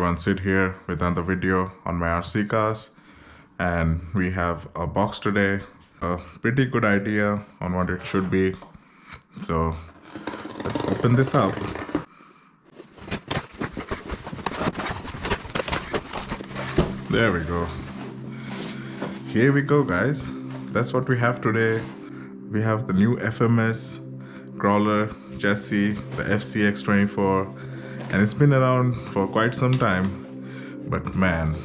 everyone, Sid here with another video on my RC cars, and we have a box today. A pretty good idea on what it should be, so let's open this up. There we go. Here we go, guys. That's what we have today. We have the new FMS crawler chassis, the FCX24, and it's been around for quite some time. But man,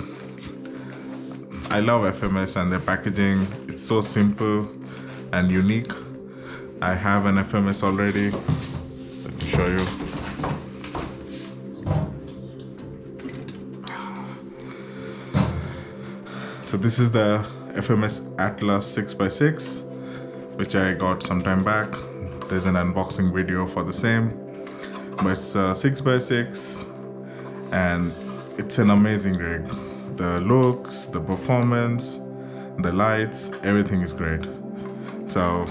I love FMS and their packaging. It's so simple and unique. I have an FMS already. Let me show you. So this is the FMS Atlas 6x6, which I got some time back. There's an unboxing video for the same, but it's 6x6 and it's an amazing rig. The looks, the performance, the lights, everything is great. So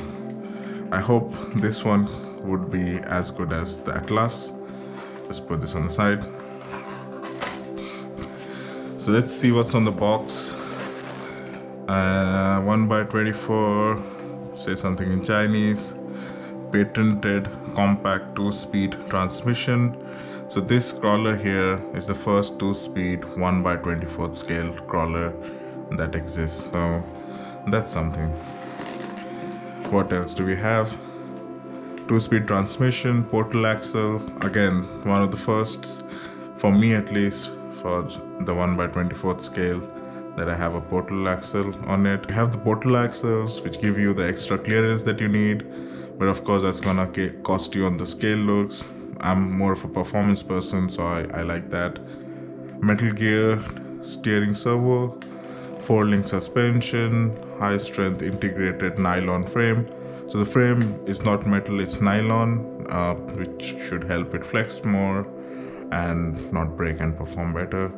I hope this one would be as good as the Atlas. Let's put this on the side. So let's see what's on the box. 1x24, say something in Chinese. Patented compact 2-speed transmission. So this crawler here is the first 2-speed 1x24 scale crawler that exists. So that's something. What else do we have? 2-speed transmission, portal axle. Again, one of the firsts, for me at least, for the 1x24 scale, that I have a portal axle on it. You have the portal axles, which give you the extra clearance that you need, but of course that's gonna cost you on the scale looks. I'm more of a performance person, so I like that. Metal gear, steering servo, 4-link suspension, high strength integrated nylon frame. So the frame is not metal, it's nylon, which should help it flex more and not break and perform better.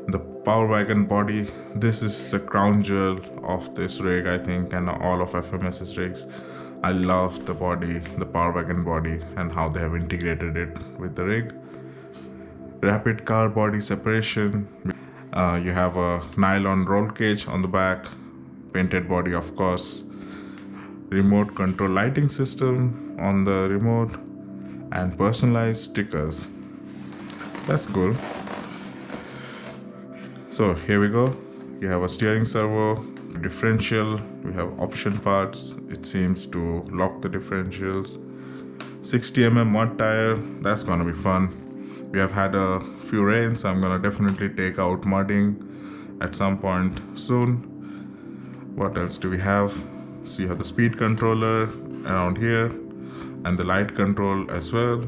The Power Wagon body, this is the crown jewel of this rig, I think, and all of FMS's rigs. I love the body, the Power Wagon body, and how they have integrated it with the rig. Rapid car body separation. You have a nylon roll cage on the back, painted body of course. Remote control lighting system on the remote, and personalized stickers. That's cool. So here we go. You have a steering servo, differential, we have option parts. It seems to lock the differentials. 60mm mud tire, that's gonna be fun. We have had a few rains, so I'm gonna definitely take out mudding at some point soon. What else do we have? So you have the speed controller around here and the light control as well.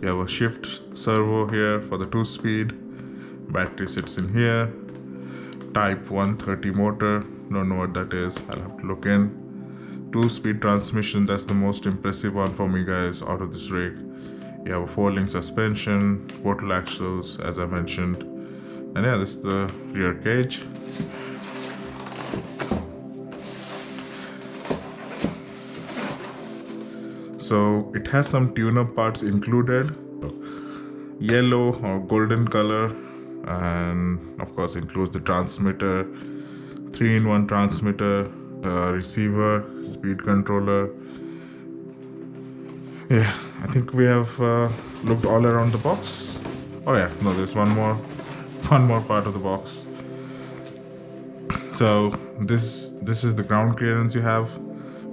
You have a shift servo here for the 2-speed. Battery sits in here. Type 130 motor, don't know what that is, I'll have to look in. 2-speed transmission, that's the most impressive one for me, guys, out of this rig. You have a 4-link suspension, portal axles as I mentioned, and yeah, this is the rear cage. So it has some tune-up parts included, yellow or golden color, and of course includes the transmitter, 3-in-1 transmitter, receiver, speed controller. Yeah, I think we have looked all around the box. Oh yeah, no, there's one more part of the box. So this is the ground clearance. You have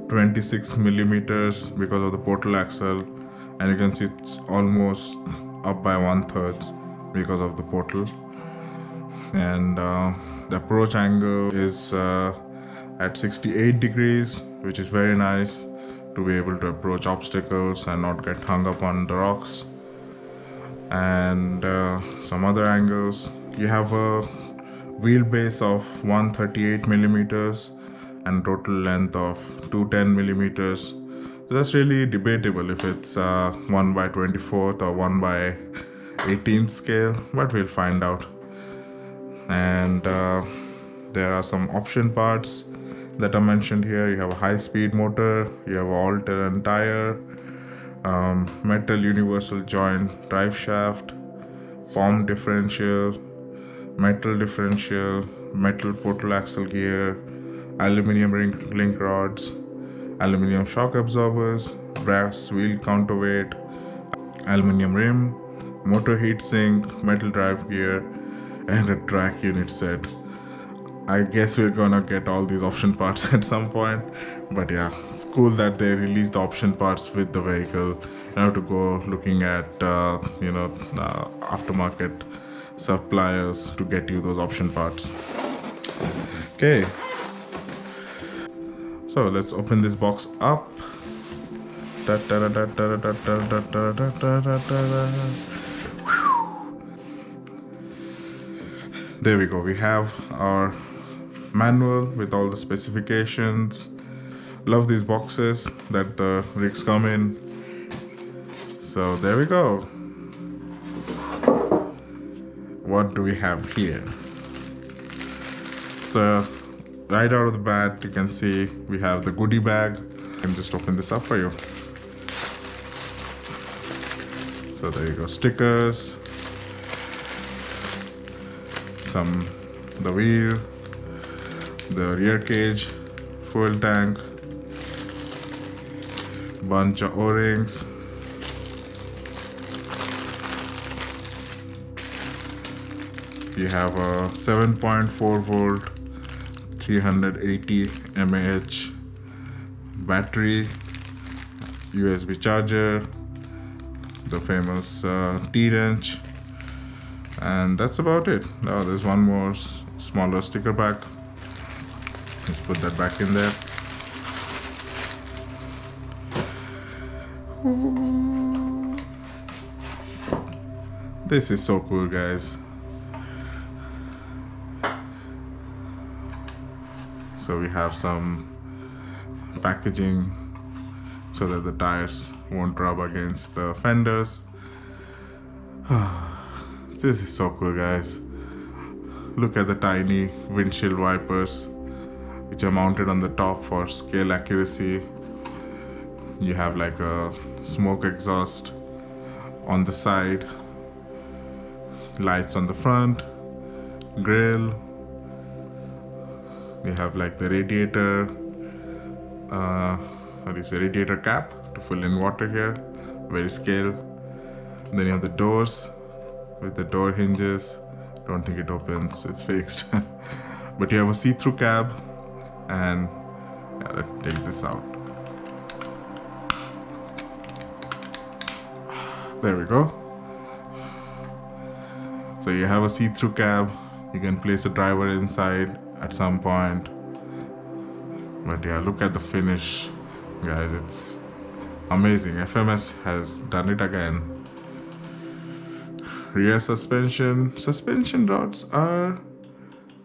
26 millimeters because of the portal axle, and you can see it's almost up by 1/3 because of the portal. And the approach angle is at 68 degrees, which is very nice to be able to approach obstacles and not get hung up on the rocks. And some other angles. You have a wheelbase of 138 millimeters and total length of 210 millimeters. So that's really debatable if it's 1x24 or 1x18 scale, but we'll find out. And there are some option parts that are mentioned here. You have a high-speed motor, you have an all-terrain tire, metal universal joint drive shaft, palm differential, metal differential, metal portal axle gear, aluminum link rods, aluminum shock absorbers, brass wheel counterweight, aluminum rim, motor heatsink, metal drive gear, and a track unit set. I guess we're gonna get all these option parts at some point, but yeah, it's cool that they release the option parts with the vehicle. You don't have to go looking at aftermarket suppliers to get you those option parts. Okay, so let's open this box up. There we go, we have our manual with all the specifications. Love these boxes that the rigs come in. So there we go. What do we have here? So right out of the bat, you can see we have the goodie bag. I can just open this up for you. So there you go, stickers, the wheel, the rear cage, fuel tank, bunch of O-rings, you have a 7.4 volt 380 mAh battery, USB charger, the famous T-wrench, and that's about it. Now there's one more smaller sticker pack. Let's put that back in there. Ooh. This is so cool, guys. So we have some packaging so that the tires won't rub against the fenders. This is so cool, guys. Look at the tiny windshield wipers, which are mounted on the top for scale accuracy. You have like a smoke exhaust on the side, lights on the front, grill. We have like the radiator, radiator cap to fill in water here, very scale. And then you have the doors with the door hinges. Don't think it opens, it's fixed. But you have a see-through cab, and yeah, let's take this out. There we go. So you have a see-through cab. You can place a driver inside at some point. But yeah, look at the finish, guys. It's amazing. FMS has done it again. Rear suspension rods are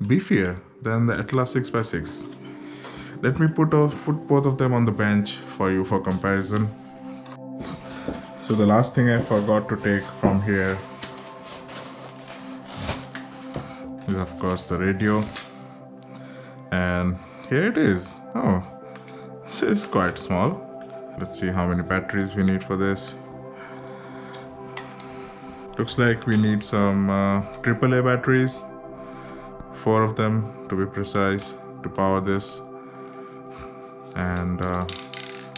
beefier than the Atlas 6x6. Let me put both of them on the bench for you for comparison. So the last thing I forgot to take from here is of course the radio, and here it is. Oh, this is quite small. Let's see how many batteries we need for this. Looks like we need some AAA batteries, 4 of them to be precise, to power this, and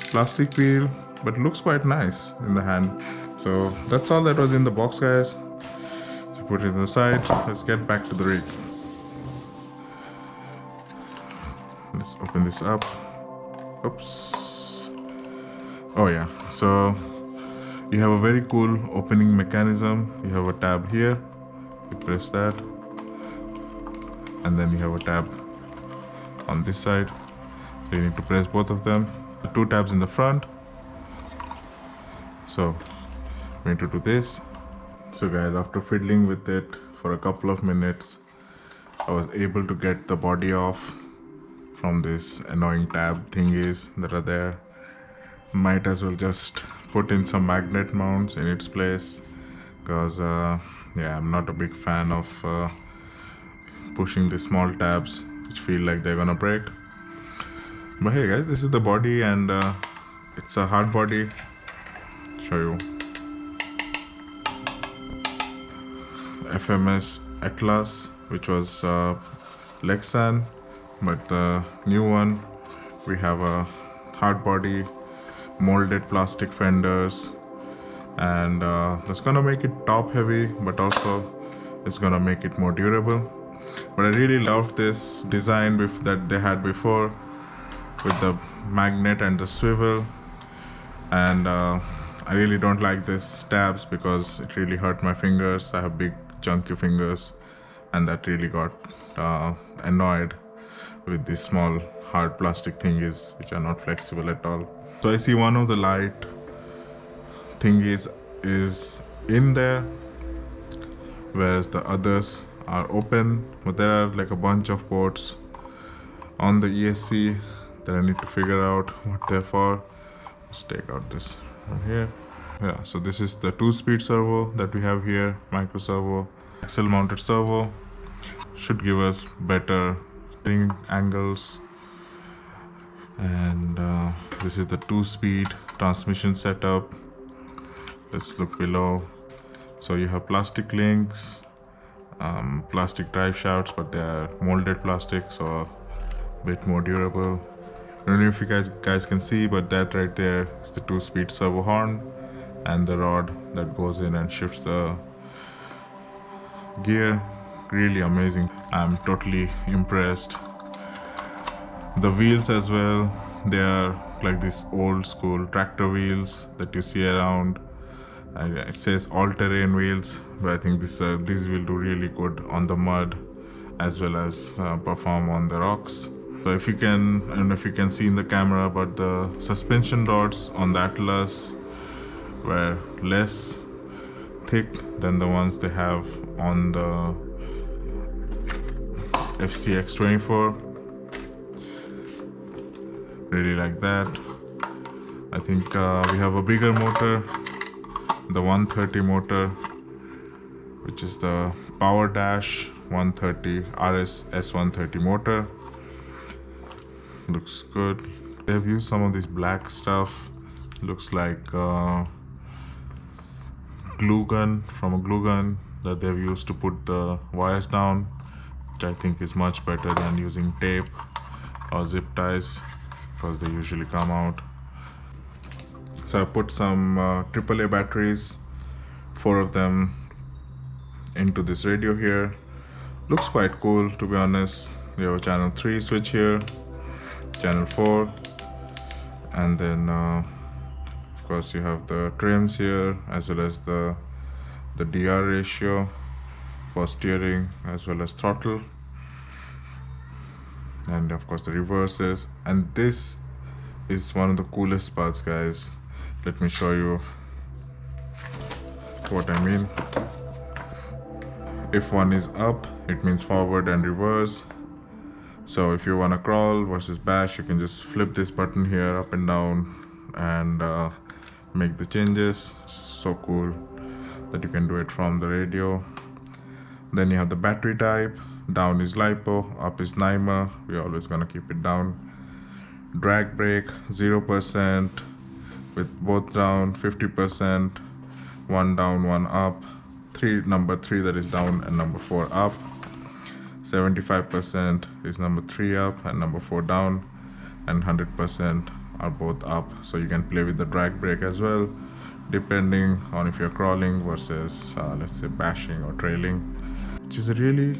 plastic wheel, but looks quite nice in the hand. So that's all that was in the box, guys. So put it on the side. Let's get back to the rig. Let's open this up. Oops. Oh yeah, so you have a very cool opening mechanism. You have a tab here, you press that, and then you have a tab on this side, so you need to press both of them. 2 tabs in the front, so we need to do this. So guys, after fiddling with it for a couple of minutes, I was able to get the body off from this annoying tab thingies that are there. Might as well just put in some magnet mounts in its place, because yeah, I'm not a big fan of pushing the small tabs which feel like they're gonna break. But hey guys, this is the body, and it's a hard body. Show you. FMS Atlas, which was Lexan, but the new one we have a hard body, molded plastic fenders, and that's gonna make it top heavy, but also it's gonna make it more durable. But I really loved this design that they had before with the magnet and the swivel, and I really don't like this stabs because it really hurt my fingers. I have big chunky fingers, and that really got annoyed with these small hard plastic thingies which are not flexible at all. So I see one of the light thingies is in there, whereas the others are open, but there are like a bunch of ports on the ESC that I need to figure out what they're for. Let's take out this from here. Yeah, so this is the 2-speed servo that we have here, micro servo, axle mounted servo. Should give us better steering angles. And this is the 2-speed transmission setup. Let's look below. So you have plastic links, plastic drive shafts, but they are molded plastic, so a bit more durable. I don't know if you guys can see, but that right there is the 2-speed servo horn and the rod that goes in and shifts the gear. Really amazing. I'm totally impressed. The wheels as well, they are like these old school tractor wheels that you see around. It says all-terrain wheels, but I think these will do really good on the mud as well as perform on the rocks. So if you can, I don't know if you can see in the camera, but the suspension rods on the Atlas were less thick than the ones they have on the FCX24. Really like that. I think we have a bigger motor, the 130 motor, which is the Power Dash 130 RS S130 motor. Looks good. They have used some of this black stuff. Looks like glue gun from a glue gun that they've used to put the wires down, which I think is much better than using tape or zip ties, because they usually come out. So I put some AAA batteries, 4 of them, into this radio here. Looks quite cool, to be honest. We have a channel 3 switch here, channel 4, and then of course you have the trims here, as well as the DR ratio for steering as well as throttle, and of course the reverses. And this is one of the coolest parts, guys. Let me show you what I mean. If one is up, it means forward and reverse. So if you want to crawl versus bash, you can just flip this button here up and down and make the changes. So cool that you can do it from the radio. Then you have the battery type. Down is LiPo, up is NYMA. We're always gonna keep it down. Drag brake 0%, with both down, 50%, 1 down, 1 up, number 3 that is down, and number 4 up. 75% is number 3 up and number 4 down, and 100% are both up. So you can play with the drag brake as well, depending on if you're crawling versus let's say bashing or trailing, which is a really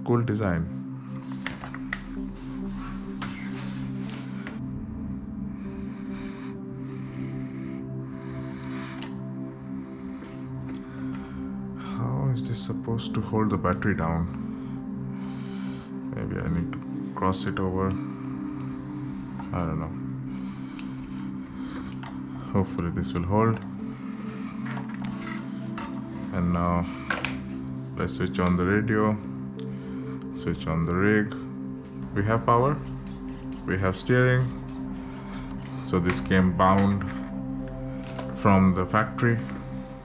cool design. How is this supposed to hold the battery down? Maybe I need to cross it over. I don't know. Hopefully this will hold. And now let's switch on the radio, switch on the rig. We have power, we have steering. So this came bound from the factory,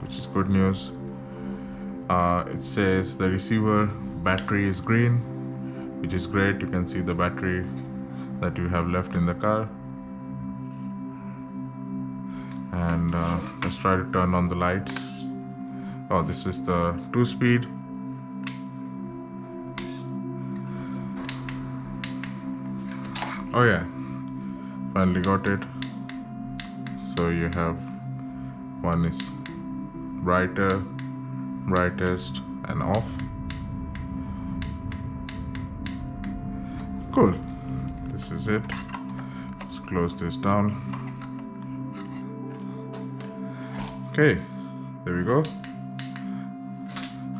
which is good news. It says the receiver battery is green, which is great. You can see the battery that you have left in the car. And let's try to turn on the lights. Oh, this is the 2-speed. Oh yeah, finally got it. So you have one is brighter, brightest, and off. Cool. This is it. Let's close this down. Okay, there we go.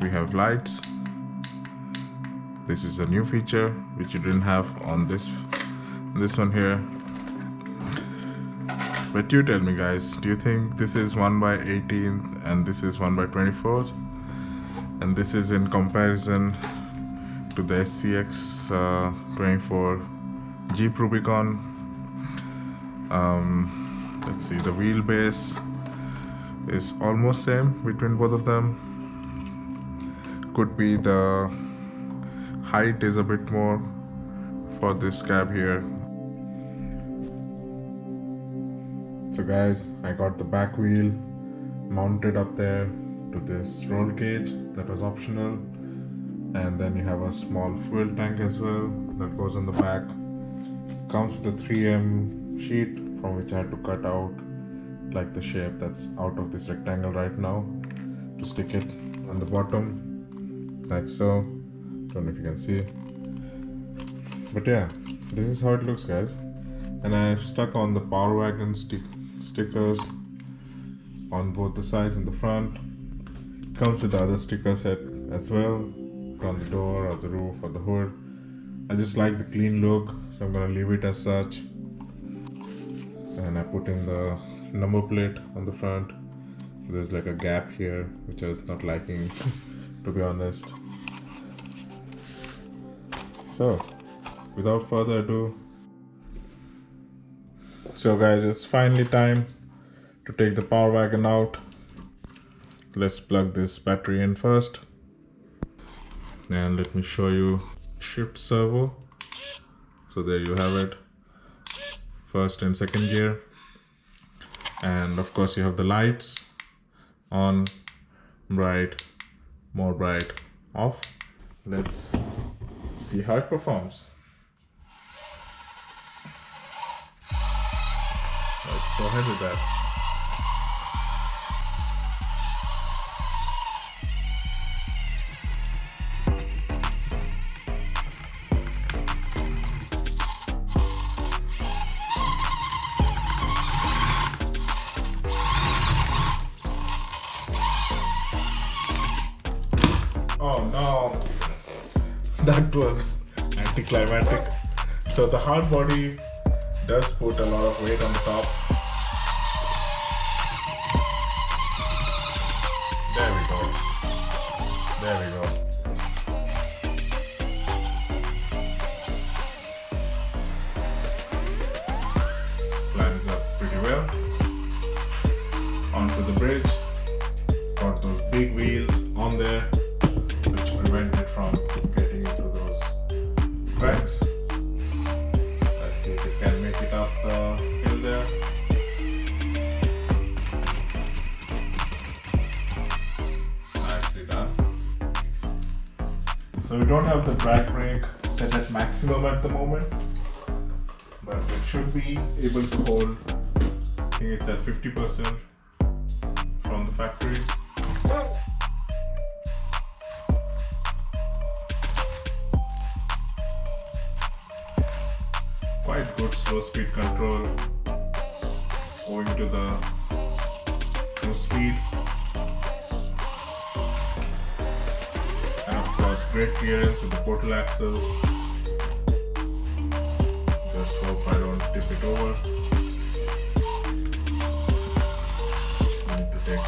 We have lights. This is a new feature which you didn't have on this one here. But you tell me guys, do you think this is 1/18th and this is 1/24th? And this is in comparison to the FCX24 Jeep Rubicon. Let's see, the wheelbase is almost same between both of them. Could be the height is a bit more for this cab here. So guys, I got the back wheel mounted up there to this roll cage that was optional, and then you have a small fuel tank as well that goes on the back. Comes with a 3M sheet from which I had to cut out like the shape that's out of this rectangle right now to stick it on the bottom like so. Don't know if you can see, but yeah, this is how it looks guys. And I've stuck on the Power Wagon stickers on both the sides and the front. Comes with the other sticker set as well on the door or the roof or the hood. I just like the clean look, so I'm gonna leave it as such. And I put in the number plate on the front. There's like a gap here which I was not liking to be honest. So without further ado, so guys, it's finally time to take the Power Wagon out. Let's plug this battery in first, and let me show you shift servo. So there you have it, first and second gear. And of course you have the lights on, bright, more bright, off. Let's see how it performs. Let's go ahead with that. Oh no, that was anticlimactic. So the hard body does put a lot of weight on the top. There we go. There we go. Lines up pretty well. Onto the bridge. Got those big wheels on there, which prevent it from getting into those cracks. Let's see if it can make it up the hill there. Nicely done. So we don't have the drag brake set at maximum at the moment, but it should be able to hold, I think it's at 50% from the factory. Quite good slow speed control owing to the low speed, and of course great clearance with the portal axles. Just hope I don't tip it over. I need to take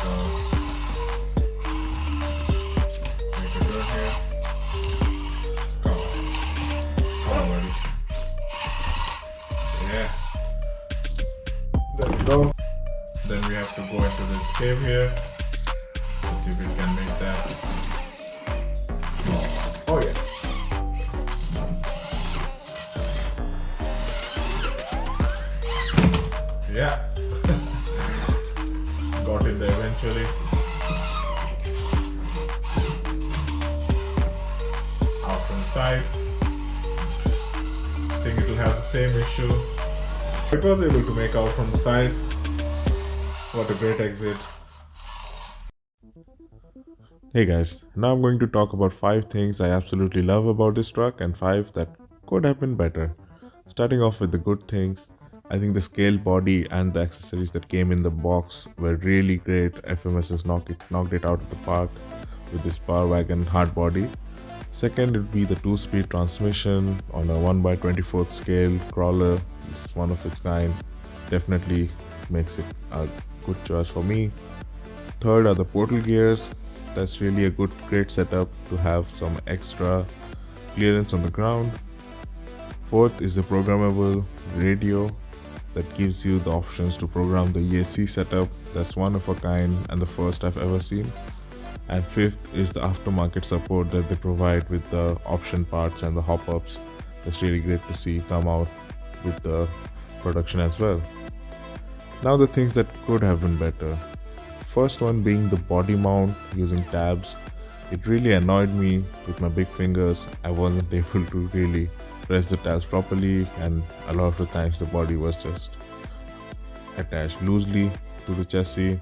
make a turn here. Come on. Come on, buddy. Yeah. There we go. Then we have to go into this cave here. Let's see if we can make that. Oh yeah. Yeah. Got in there eventually. side. I think it will have the same issue. It was able to make out from the side. What a great exit. Hey guys, now I'm going to talk about 5 things I absolutely love about this truck and 5 that could have been better. Starting off with the good things, I think the scale body and the accessories that came in the box were really great. FMS has knocked it out of the park with this Power Wagon hard body. Second, it would be the 2-speed transmission on a 1/24th scale crawler. This is one of its kind. Definitely makes it a good choice for me. Third are the portal gears. That's really a great setup to have some extra clearance on the ground. Fourth is the programmable radio that gives you the options to program the ESC setup. That's one of a kind and the first I've ever seen. And fifth is the aftermarket support that they provide with the option parts and the hop-ups. That's really great to see come out with the production as well. Now the things that could have been better. First one being the body mount using tabs. It really annoyed me with my big fingers. I wasn't able to really press the tabs properly, and a lot of the times the body was just attached loosely to the chassis.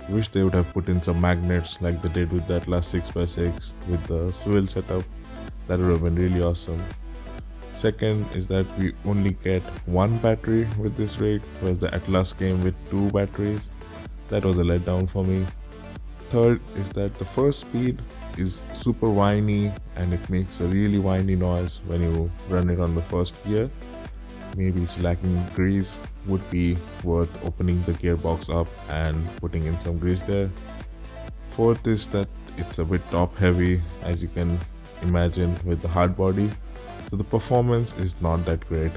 Wish they would have put in some magnets like they did with the Atlas 6x6 with the swivel setup. That would have been really awesome. Second is that we only get 1 battery with this rig, whereas the Atlas came with 2 batteries. That was a letdown for me. Third is that the first speed is super whiny and it makes a really whiny noise when you run it on the first gear. Maybe it's lacking grease. Would be worth opening the gearbox up and putting in some grease there. Fourth is that it's a bit top heavy, as you can imagine, with the hard body. So the performance is not that great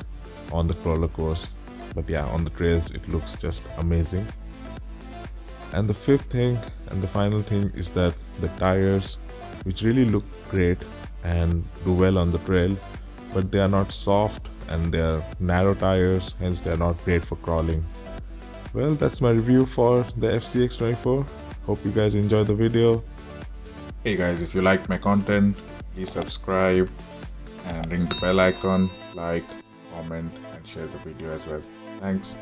on the crawler course. But yeah, on the trails it looks just amazing. And the fifth thing and the final thing is that the tires, which really look great and do well on the trail, but they are not soft and they are narrow tires, hence they are not great for crawling. Well, that's my review for the FCX24. Hope you guys enjoyed the video. Hey guys, if you liked my content, please subscribe and ring the bell icon, like, comment and share the video as well. Thanks.